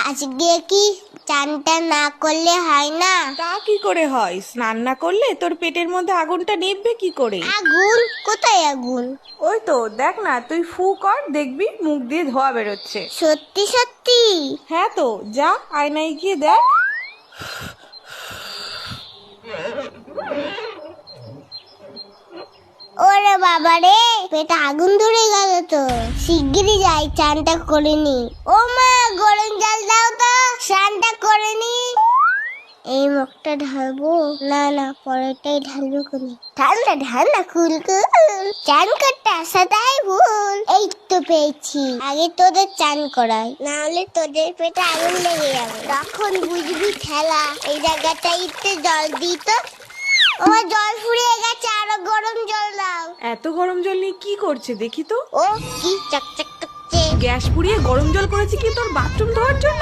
আজকে কি চানটা না করলে হয় না? তা কি করে হয়? স্নান না করলে তোর পেটের মধ্যে আগুনটা নিভবে কি করে? আগুন? কোথায় আগুন? ওই তো দেখ না, তুই ফু কর, দেখবি মুখ দিয়ে ধোয়া বেরোচ্ছে। সত্যি সত্যি? হ্যাঁ তো, যা আয়নায় গিয়ে দেখ। ওরে বাবা রে, পেটে আগুন ধরে গেল তো। শিগগিরই যাই, চানটা করে নি। ও মা, গরম জল দাও তো, স্নানটা করে নি। এই মুখটা ঢালবো? না না, পরেরটাই ঢালবো কোনি। ঠান্ডা ঠান্ডা কুলকুল, চান করতে আসাটাই ভুল। এই তো পেয়েছি, আগে তোদের চান করাই, না হলে তোদের পেটে আগুন লেগে যাবে। তখন বুঝবি খেলা। এই জায়গাটা একটু জল দিত। আমার জল ফুরিয়ে গেছে, আরো গরম জল দাও। এত গরম জল নিয়ে কি করছে দেখি তো। ও কি চকচক করছে। গ্যাস পুড়িয়ে গরম জল করেছে কি তোর বাথরুম ধোয়ার জন্য?